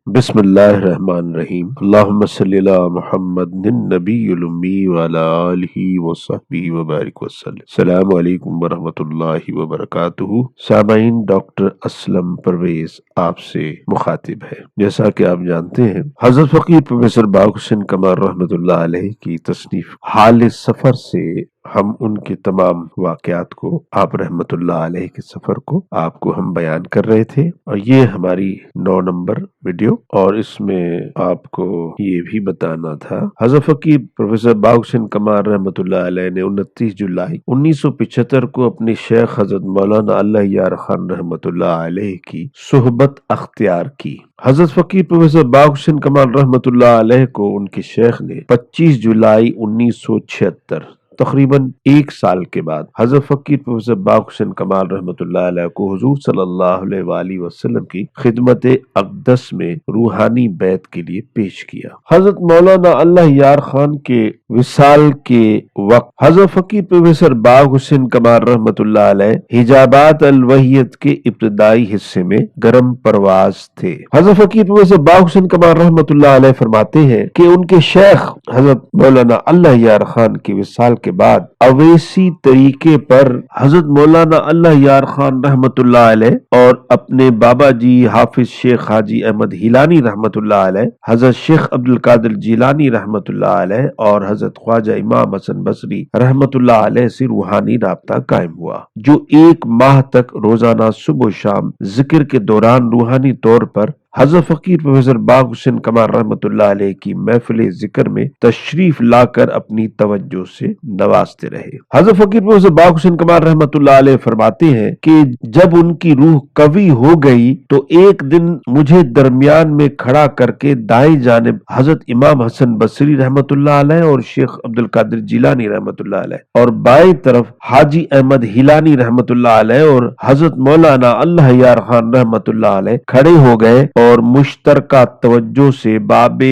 بسم اللہ الرحمن الرحیم اللہم صلی علی محمد النبی الامی وعلی آلہ وصحبہ وبارک وسلم۔ السلام علیکم ورحمۃ اللہ وبرکاتہ۔ سامعین، ڈاکٹر اسلم پرویز آپ سے مخاطب ہے۔ جیسا کہ آپ جانتے ہیں، حضرت فقیر پروفیسر باغ حسین قمر رحمۃ اللہ علیہ کی تصنیف حال سفر سے ہم ان کے تمام واقعات کو، آپ رحمت اللہ علیہ کے سفر کو آپ کو ہم بیان کر رہے تھے، اور یہ ہماری 9 نمبر ویڈیو، اور اس میں آپ کو یہ بھی بتانا تھا حضرت فقیر پروفیسر باغ حسین قمر رحمت اللہ علیہ نے 29 جولائی 1975 کو اپنے شیخ حضرت مولانا اللہ یار خان رحمت اللہ علیہ کی صحبت اختیار کی۔ حضرت فقیر پروفیسر باغ حسین قمر رحمت اللہ علیہ کو ان کے شیخ نے 25 جولائی 1976 تقریباً 1 سال کے بعد حضرت فقیر پروفیسر باغ حسین قمر رحمت اللہ علیہ کو حضور صلی اللہ علیہ وآلہ وسلم کی خدمت اقدس میں روحانی بیعت کے لیے پیش کیا۔ حضرت مولانا اللہ یار خان کے وصال کے وقت حضرت فقیر پروفیسر باغ حسین قمر رحمت اللہ علیہ حجابات الوحیت کے ابتدائی حصے میں گرم پرواز تھے۔ حضرت فقیر پروفیسر باغ حسین قمر رحمت اللہ علیہ فرماتے ہیں کہ ان کے شیخ حضرت مولانا اللہ یار خان کے وصال کے بعد اویسی طریقے پر حضرت مولانا اللہ یار خان رحمت اللہ علیہ اور اپنے بابا جی حافظ شیخ حاجی احمد ہیلانی رحمت اللہ علیہ، حضرت شیخ عبد القادر جیلانی رحمت اللہ علیہ اور حضرت خواجہ امام حسن بصری رحمت اللہ علیہ سے روحانی رابطہ قائم ہوا، جو 1 ماہ تک روزانہ صبح و شام ذکر کے دوران روحانی طور پر حضرت فقیر پروفیسر باغ حسین قمر رحمت اللہ علیہ کی محفل ذکر میں تشریف لا کر اپنی توجہ سے نوازتے رہے۔ حضرت فقیر پروفیسر باغ حسین قمر رحمت اللہ علیہ فرماتے ہیں کہ جب ان کی روح قوی ہو گئی تو ایک دن مجھے درمیان میں کھڑا کر کے دائیں جانب حضرت امام حسن بصری رحمت اللہ علیہ اور شیخ عبد القادر جیلانی رحمت اللہ علیہ، اور بائیں طرف حاجی احمد ہیلانی رحمت اللہ علیہ اور حضرت مولانا اللہ یار خان رحمت اللہ علیہ کھڑے ہو گئے اور مشترکہ توجہ سے باب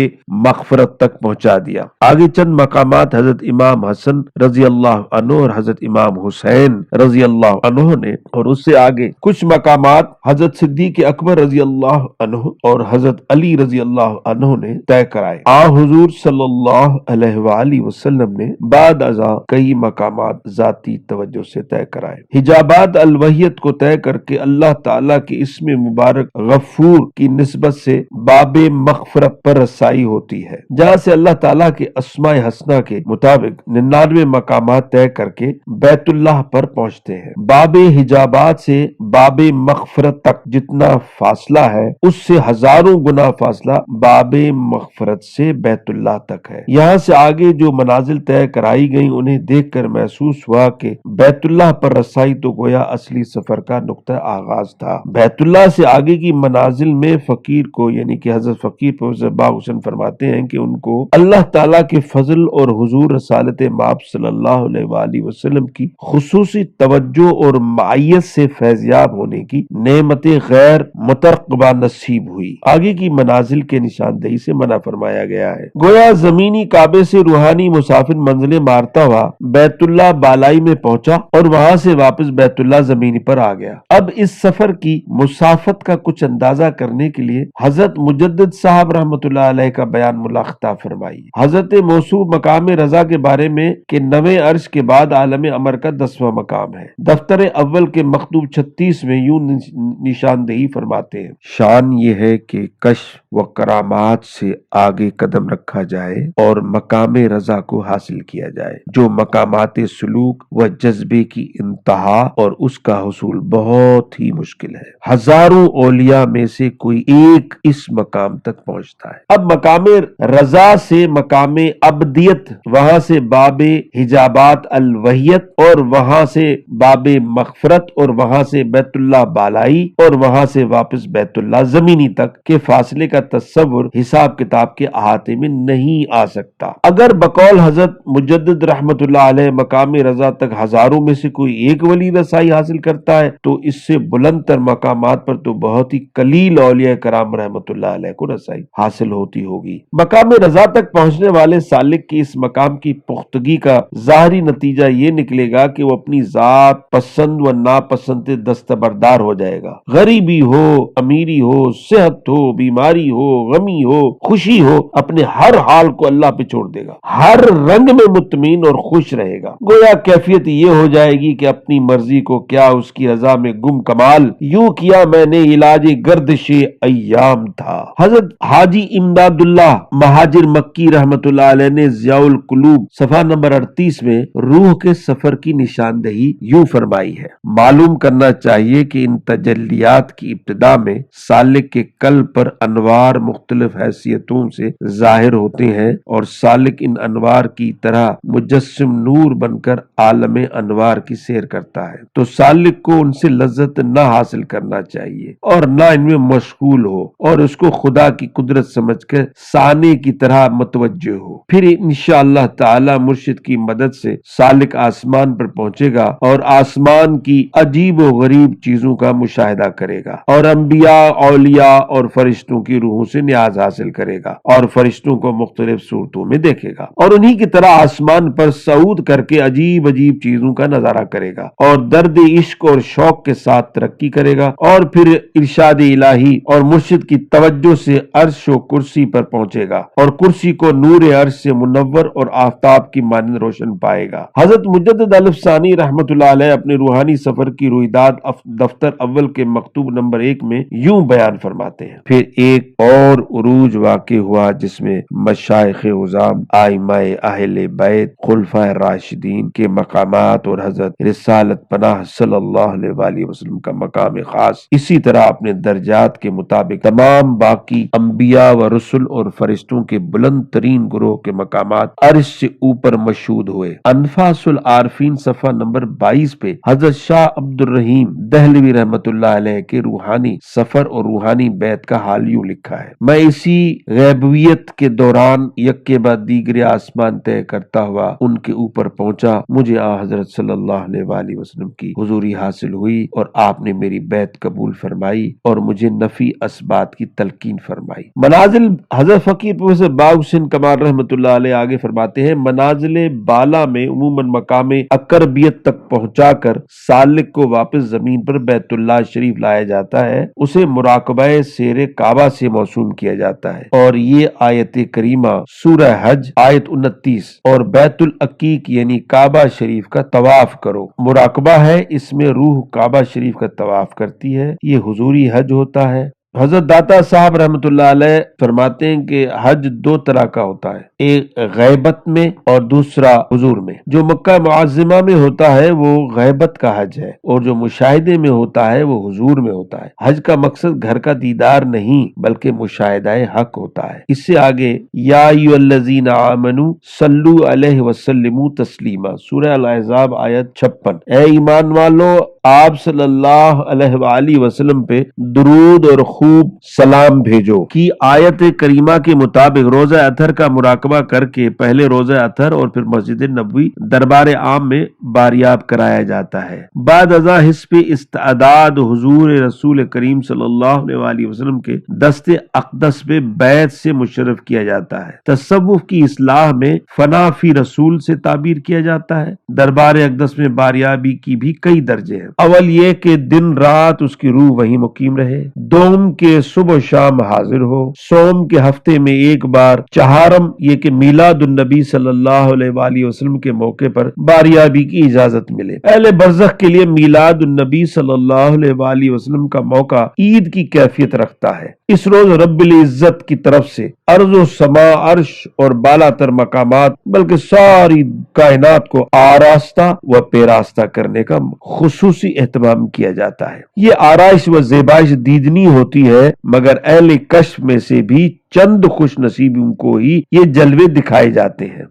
مغفرت تک پہنچا دیا۔ آگے چند مقامات حضرت امام حسن رضی اللہ عنہ اور حضرت امام حسین رضی اللہ عنہ نے، اور اس سے آگے کچھ مقامات حضرت صدیق اکبر رضی اللہ عنہ اور حضرت علی رضی اللہ عنہ نے طے کرائے۔ حضور صلی اللہ علیہ وآلہ وسلم نے بعد ازاں کئی مقامات ذاتی توجہ سے طے کرائے۔ حجابات الوحیت کو طے کر کے اللہ تعالیٰ کے اسم مبارک غفور کی نسبت سے باب مغفرت پر رسائی ہوتی ہے، جہاں سے اللہ تعالیٰ کے اسماء حسنہ کے مطابق 99 مقامات طے کر کے بیت اللہ پر پہنچتے ہیں۔ باب حجابات سے باب مغفرت تک جتنا فاصلہ ہے، اس سے ہزاروں گنا فاصلہ باب مغفرت سے بیت اللہ تک ہے۔ یہاں سے آگے جو منازل طے کرائی گئیں انہیں دیکھ کر محسوس ہوا کہ بیت اللہ پر رسائی تو گویا اصلی سفر کا نقطہ آغاز تھا۔ بیت اللہ سے آگے کی منازل میں فقیر کو، یعنی کہ حضرت فقیر پروفیسر باغ حسین فرماتے ہیں کہ ان کو اللہ تعالیٰ کے فضل اور حضور رسالت مآب صلی اللہ علیہ وآلہ وسلم کی خصوصی توجہ اور معیت سے فیضیاب ہونے کی نعمت غیر مترقبہ نصیب ہوئی۔ آگے کی منازل کے نشاندہی سے منع فرمایا گیا ہے۔ گویا زمینی کعبے سے روحانی مسافر منزلیں مارتا ہوا بیت اللہ بالائی میں پہنچا اور وہاں سے واپس بیت اللہ زمینی پر آ گیا۔ اب اس سفر کی مسافت کا کچھ اندازہ کرنے کے لیے حضرت مجدد صاحب رحمت اللہ علیہ کا بیان ملاحظہ فرمائیے۔ حضرت موصوف مقام رضا کے بارے میں کہ 9 عرش کے بعد عالم امر کا 10واں مقام ہے۔ دفتر اول کے مکتوب 36 میں یوں نشاندہی فرماتے ہیں: شان یہ ہے کہ کشف و کرامات سے آگے قدم رکھا جائے اور مقام رضا کو حاصل کیا جائے، جو مقامات سلوک و جذبے کی انتہا اور اس کا حصول بہت ہی مشکل ہے۔ ہزاروں اولیاء میں سے کوئی ایک اس مقام تک پہنچتا ہے۔ اب مقام رضا سے مقام ابدیت، وہاں سے باب حجابات الوحیت، اور وہاں سے باب مغفرت، اور وہاں سے بیت اللہ بالائی، اور وہاں سے واپس بیت اللہ زمینی تک کے فاصلے کا تصور حساب کتاب کے احاطے میں نہیں آ سکتا۔ اگر بقول حضرت مجدد رحمت اللہ علیہ مقام رضا تک ہزاروں میں سے کوئی ایک ولی رسائی حاصل کرتا ہے، تو اس سے بلند تر مقامات پر تو بہت ہی قلیل اولیاء انبیاء کرام رحمت اللہ علیہ کو رسائی حاصل ہوتی ہوگی۔ مقام رضا تک پہنچنے والے سالک کی اس مقام کی پختگی کا ظاہری نتیجہ یہ نکلے گا کہ وہ اپنی ذات پسند و ناپسند سے دستبردار ہو جائے گا۔ غریبی ہو، امیری ہو، صحت ہو، بیماری ہو، غمی ہو، خوشی ہو، اپنے ہر حال کو اللہ پہ چھوڑ دے گا، ہر رنگ میں مطمئن اور خوش رہے گا۔ گویا کیفیت یہ ہو جائے گی کہ اپنی مرضی کو کیا اس کی رضا میں گم کمال، یوں کیا میں نے علاج گردش ایام تھا۔ حضرت حاجی امداد اللہ مہاجر مکی رحمت اللہ علیہ نے ضیاء القلوب صفحہ نمبر 38 میں روح کے سفر کی نشاندہی یوں فرمائی ہے: معلوم کرنا چاہیے کہ ان تجلیات کی ابتدا میں سالک کے قلب پر انوار مختلف حیثیتوں سے ظاہر ہوتے ہیں اور سالک ان انوار کی طرح مجسم نور بن کر عالم انوار کی سیر کرتا ہے، تو سالک کو ان سے لذت نہ حاصل کرنا چاہیے اور نہ ان میں مشغول ہو، اور اس کو خدا کی قدرت سمجھ کر سانے کی طرح متوجہ ہو۔ پھر انشاءاللہ تعالی مرشد کی مدد سے سالک آسمان پر پہنچے گا اور آسمان کی عجیب و غریب چیزوں کا مشاہدہ کرے گا اور انبیاء، اولیاء اور فرشتوں کی روحوں سے نیاز حاصل کرے گا اور فرشتوں کو مختلف صورتوں میں دیکھے گا اور انہی کی طرح آسمان پر صعود کر کے عجیب عجیب چیزوں کا نظارہ کرے گا اور درد عشق اور شوق کے ساتھ ترقی کرے گا، اور پھر ارشاد الہی اور مرشد کی توجہ سے عرش و کرسی پر پہنچے گا اور کرسی کو نور عرش سے منور اور آفتاب کی مانند روشن پائے گا۔ حضرت مجدد الف ثانی رحمت اللہ علیہ اپنے روحانی سفر کی رویداد دفتر اول کے مکتوب نمبر 1 میں یوں بیان فرماتے ہیں: پھر ایک اور عروج واقع ہوا جس میں مشائخ عظام، ائمہ اہل بیت، خلفائے راشدین کے مقامات اور حضرت رسالت پناہ صلی اللہ علیہ وآلہ وسلم کا مقام خاص اسی طرح اپنے درجات کے مطابق تمام باقی انبیاء و رسل اور فرشتوں کے بلند ترین گروہ کے مقامات عرش سے اوپر مشہود ہوئے۔ انفاس العارفین صفحہ نمبر 22 پہ حضرت شاہ عبد الرحیم دہلوی رحمت اللہ علیہ کے روحانی سفر اور روحانی بیت کا حال یوں لکھا ہے: میں اسی غیبویت کے دوران یک کے بعد دیگر آسمان طے کرتا ہوا ان کے اوپر پہنچا، مجھے حضرت صلی اللہ علیہ وآلہ وسلم کی حضوری حاصل ہوئی اور آپ نے میری بیعت قبول فرمائی اور مجھے نفی اسبات کی تلقین فرمائی۔ منازل حضرت فقیر پروفیسر باغ حسین کمال رحمت اللہ علیہ آگے فرماتے ہیں: منازل بالا میں عموماً مقام اقربیت تک پہنچا کر سالک کو واپس زمین پر بیت اللہ شریف لایا جاتا ہے، اسے مراقبہ سیر کعبہ سے موسوم کیا جاتا ہے، اور یہ آیت کریمہ سورہ حج آیت 29 اور بیت العقیق یعنی کعبہ شریف کا طواف کرو مراقبہ ہے، اس میں روح کعبہ شریف کا طواف کرتی ہے، یہ حضوری حج ہوتا ہے۔ حضرت داتا صاحب رحمت اللہ علیہ فرماتے ہیں کہ حج 2 طرح کا ہوتا ہے، ایک غیبت میں اور دوسرا حضور میں۔ جو مکہ معظمہ میں ہوتا ہے وہ غیبت کا حج ہے اور جو مشاہدے میں ہوتا ہے وہ حضور میں ہوتا ہے۔ حج کا مقصد گھر کا دیدار نہیں بلکہ مشاہدہ حق ہوتا ہے۔ اس سے آگے یا ایھا الذین آمنوا صلوا علیہ وسلموا تسلیما سورہ الاحزاب آیت 56، اے ایمان والو آپ صلی اللہ علیہ وآلہ وسلم پہ درود اور خوب سلام بھیجو کی آیت کریمہ کے مطابق روزہ اطہر کا مراقبہ کر کے پہلے روزہ اطہر اور پھر مسجد نبوی دربار عام میں باریاب کرایا جاتا ہے۔ بعد ازاں حسب استعداد حضور رسول کریم صلی اللہ علیہ وآلہ وسلم کے دست اقدس پہ بیعت سے مشرف کیا جاتا ہے۔ تصوف کی اصلاح میں فنا فی رسول سے تعبیر کیا جاتا ہے۔ دربار اقدس میں باریابی کی بھی کئی درجے ہیں۔ اول یہ کہ دن رات اس کی روح وہیں مقیم رہے، دوم کے صبح و شام حاضر ہو، سوم کے ہفتے میں ایک بار، چہارم یہ کہ میلاد النبی صلی اللہ علیہ وآلہ وسلم کے موقع پر باریابی کی اجازت ملے۔ اہل برزخ کے لیے میلاد النبی صلی اللہ علیہ وآلہ وسلم کا موقع عید کی کیفیت رکھتا ہے۔ اس روز رب العزت کی طرف سے ارض و سما، عرش اور بالا تر مقامات بلکہ ساری کائنات کو آراستہ و پیراستہ کرنے کا خصوصی اہتمام کیا جاتا ہے۔ یہ آرائش و زیبائش دیدنی ہوتی ہے مگر اہل کشف میں سے بھی چند خوش نصیبوں کو ہی یہ جلوے دکھائے جاتے ہیں۔